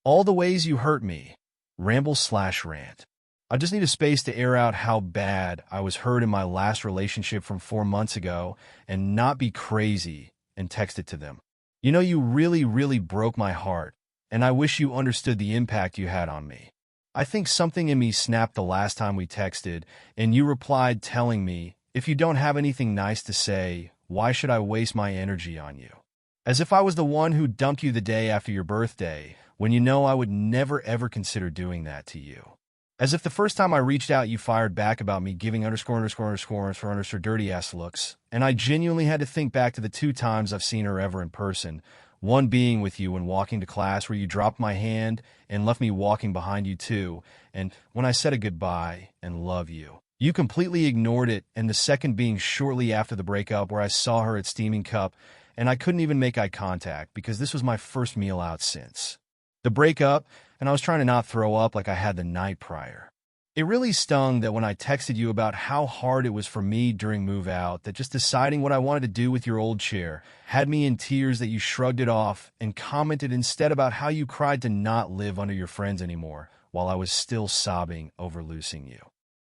All the ways you hurt me. Ramble/rant. I just need a space to air out how bad I was hurt in my last relationship from 4 months ago and not be crazy and text it to them. You know, you really, really broke my heart, and I wish you understood the impact you had on me. I think something in me snapped the last time we texted, and you replied telling me, if you don't have anything nice to say, why should I waste my energy on you? As if I was the one who dumped you the day after your birthday, when you know I would never ever consider doing that to you. As if the first time I reached out you fired back about me giving ___ dirty ass looks, and I genuinely had to think back to the 2 times I've seen her ever in person, one being with you when walking to class where you dropped my hand and left me walking behind you too, and when I said a goodbye and love you. You completely ignored it, and the second being shortly after the breakup where I saw her at Steaming Cup, and I couldn't even make eye contact because this was my first meal out since the breakup, and I was trying to not throw up like I had the night prior. It really stung that when I texted you about how hard it was for me during move out, that just deciding what I wanted to do with your old chair had me in tears, that you shrugged it off and commented instead about how you cried to not live under your friends anymore while I was still sobbing over losing you.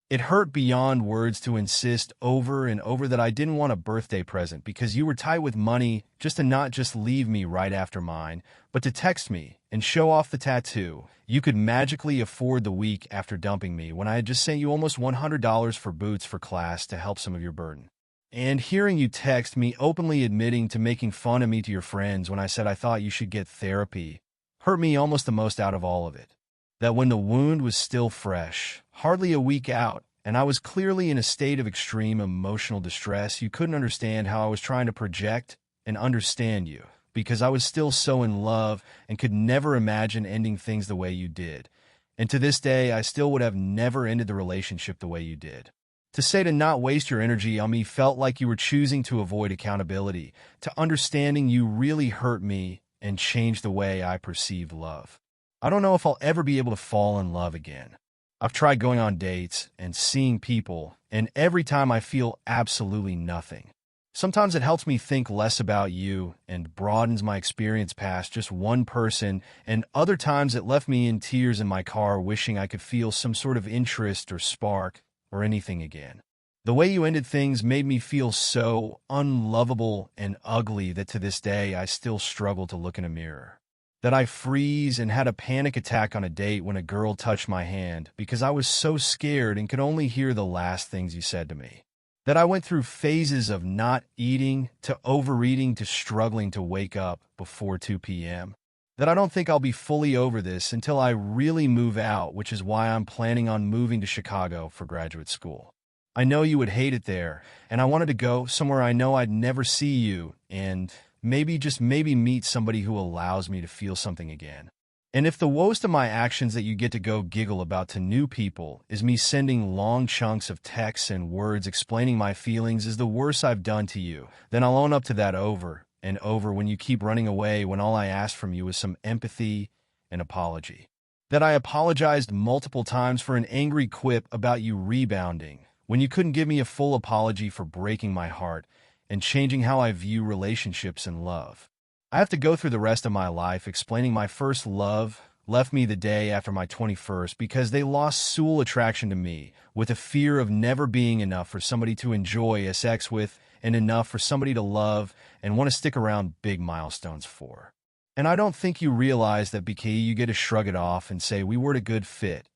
It hurt beyond words to insist over and over that I didn't want a birthday present because you were tight with money, just to not just leave me right after mine, but to text me and show off the tattoo you could magically afford the week after dumping me when I had just sent you almost $100 for boots for class to help some of your burden. And hearing you text me openly admitting to making fun of me to your friends when I said I thought you should get therapy hurt me almost the most out of all of it. That when the wound was still fresh, hardly a week out, and I was clearly in a state of extreme emotional distress, you couldn't understand how I was trying to project and understand you, because I was still so in love and could never imagine ending things the way you did. And to this day, I still would have never ended the relationship the way you did. To say to not waste your energy on me felt like you were choosing to avoid accountability, to understanding you really hurt me and changed the way I perceived love. I don't know if I'll ever be able to fall in love again. I've tried going on dates and seeing people, and every time I feel absolutely nothing. Sometimes it helps me think less about you and broadens my experience past just one person, and other times it left me in tears in my car wishing I could feel some sort of interest or spark or anything again. The way you ended things made me feel so unlovable and ugly that to this day I still struggle to look in a mirror. That I freeze and had a panic attack on a date when a girl touched my hand because I was so scared and could only hear the last things you said to me. That I went through phases of not eating to overeating to struggling to wake up before 2 p.m. That I don't think I'll be fully over this until I really move out, which is why I'm planning on moving to Chicago for graduate school. I know you would hate it there, and I wanted to go somewhere I know I'd never see you and maybe, just maybe, meet somebody who allows me to feel something again. And if the worst of my actions that you get to go giggle about to new people is me sending long chunks of texts and words explaining my feelings is the worst I've done to you, then I'll own up to that over and over when you keep running away when all I ask from you is some empathy and apology. That I apologized multiple times for an angry quip about you rebounding when you couldn't give me a full apology for breaking my heart and changing how I view relationships and love. I have to go through the rest of my life explaining my first love left me the day after my 21st because they lost sexual attraction to me, with a fear of never being enough for somebody to enjoy sex with and enough for somebody to love and want to stick around big milestones for. And I don't think you realize that because you get to shrug it off and say we weren't a good fit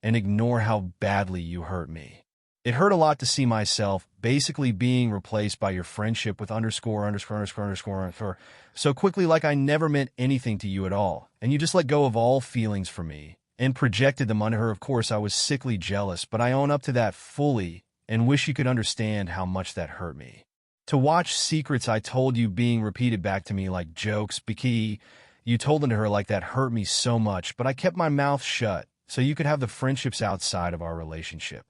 and ignore how badly you hurt me. It hurt a lot to see myself basically being replaced by your friendship with ___ so quickly, like I never meant anything to you at all, and you just let go of all feelings for me and projected them onto her. Of course, I was sickly jealous, but I own up to that fully and wish you could understand how much that hurt me. To watch secrets I told you being repeated back to me like jokes because you told them to her like that hurt me so much, but I kept my mouth shut so you could have the friendships outside of our relationship.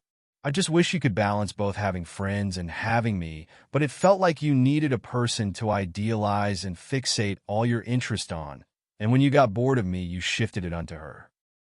I just wish you could balance both having friends and having me, but it felt like you needed a person to idealize and fixate all your interest on, and when you got bored of me, you shifted it onto her.